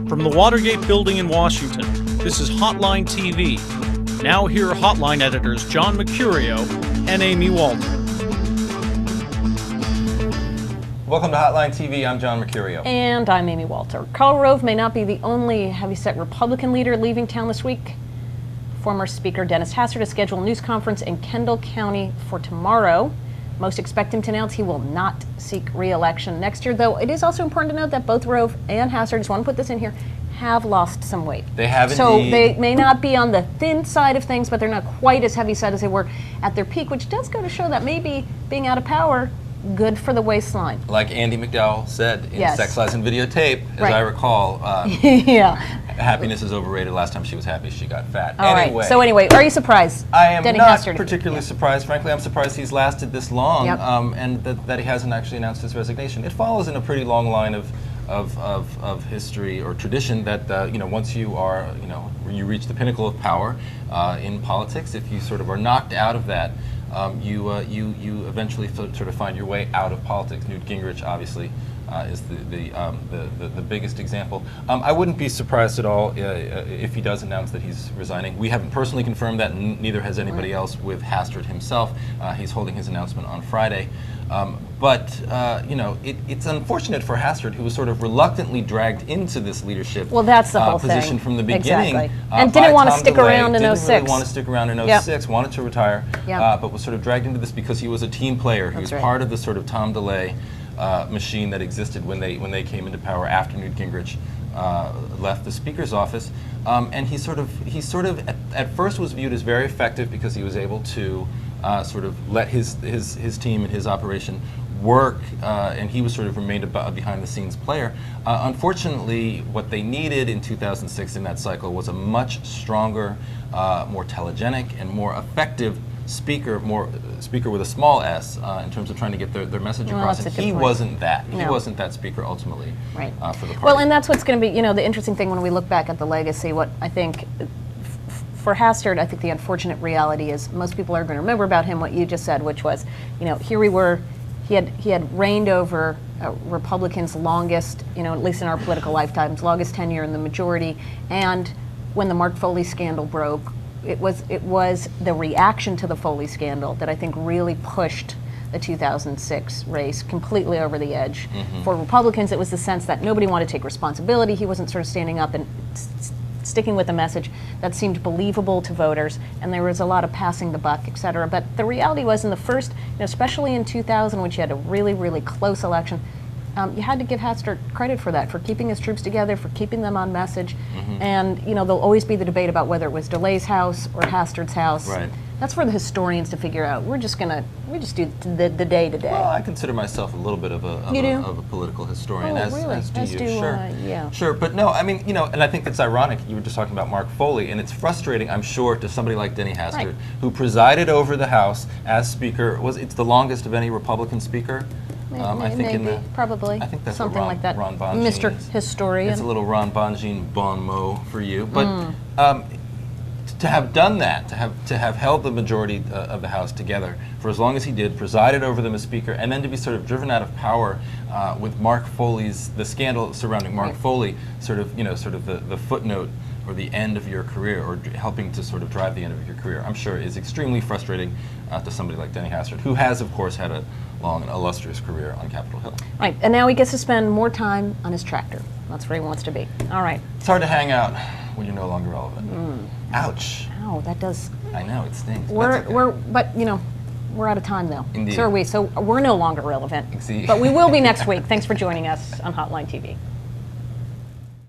From the Watergate Building in Washington, this is Hotline TV. Now here are Hotline editors John Mercurio and Amy Walter. Welcome to Hotline TV. I'm John Mercurio. And I'm Amy Walter. Karl Rove may not be the only heavyset Republican leader leaving town this week. Former Speaker Dennis Hastert has scheduled a news conference in Kendall County for tomorrow. Most expect him to announce he will not seek re-election next year, though it is also important to note that both Rove and Hastert, just want to put this in here, have lost some weight. They have so indeed. They may not be on the thin side of things, but they're not quite as heavy set as they were at their peak, which does go to show that maybe being out of power, good for the waistline. Like Andy McDowell said in Yes. Sex, Lies, and Videotape, as Right. I recall, Yeah. happiness is overrated. Last time she was happy, she got fat. All right. So anyway, are you surprised? I am Denny not Hastert? particularly surprised. Frankly, I'm surprised he's lasted this long, Yep. and that he hasn't actually announced his resignation. It follows in a pretty long line of history or tradition that once you are you reach the pinnacle of power in politics, if you sort of are knocked out of that, you eventually sort of find your way out of politics. Newt Gingrich obviously is the biggest example. I wouldn't be surprised at all if he does announce that he's resigning. We haven't personally confirmed that, and neither has anybody else with Hastert himself. He's holding his announcement on Friday. It's unfortunate for Hastert, who was sort of reluctantly dragged into this leadership that's the whole position thing. from the beginning. Exactly. And didn't want to stick around in 06. Didn't really want to stick around in 06, wanted to retire, Yep. but was sort of dragged into this because he was a team player. He was part of the sort of Tom DeLay machine that existed when they came into power after Newt Gingrich left the Speaker's office, and he sort of at first was viewed as very effective because he was able to sort of let his team and his operation work, and he was sort of remained a behind-the-scenes player. Unfortunately, what they needed in 2006 in that cycle was a much stronger, more telegenic, and more effective speaker with a small s in terms of trying to get their message across. And he wasn't that. He wasn't that speaker ultimately for the party. Well, and that's what's going to be, the interesting thing when we look back at the legacy. What I think for Hastert, I think the unfortunate reality is most people are going to remember about him what you just said, which was, here we were. He had reigned over Republicans' longest, at least in our political lifetimes, longest tenure in the majority. And when the Mark Foley scandal broke, it was the reaction to the Foley scandal that I think really pushed the 2006 race completely over the edge. Mm-hmm. For Republicans, it was the sense that nobody wanted to take responsibility. He wasn't sort of standing up and sticking with a message that seemed believable to voters, and there was a lot of passing the buck, et cetera. But the reality was in the first, especially in 2000, which you had a really, really close election, you had to give Hastert credit for that, for keeping his troops together, for keeping them on message. Mm-hmm. And there'll always be the debate about whether it was DeLay's house or Hastert's house. Right. That's for the historians to figure out. We just do the day to day. Well, I consider myself a little bit of a political historian, really? as do you. Sure. Yeah. Sure, but no, I mean, and I think it's ironic. You were just talking about Mark Foley, and it's frustrating, I'm sure, to somebody like Denny Hastert, who presided over the House as Speaker. It's the longest of any Republican Speaker. I think maybe, probably. I think that's something what like that. Ron Bonjean Mr. is. Historian. It's a little Ron Bonjean bon mot for you, but to have done that, to have held the majority of the House together for as long as he did, presided over them as Speaker, and then to be sort of driven out of power with Mark Foley's, the scandal surrounding Mark Foley, sort of the footnote or the end of your career, or helping to sort of drive the end of your career, I'm sure is extremely frustrating to somebody like Denny Hastert, who has, of course, had a long and illustrious career on Capitol Hill. Right, and now he gets to spend more time on his tractor. That's where he wants to be. All right. It's hard to hang out when you're no longer relevant. Ouch. Ow, that does. I know, it stinks. We're out of time though. Indeed. So are we. So we're no longer relevant. But we will be next week. Thanks for joining us on Hotline TV.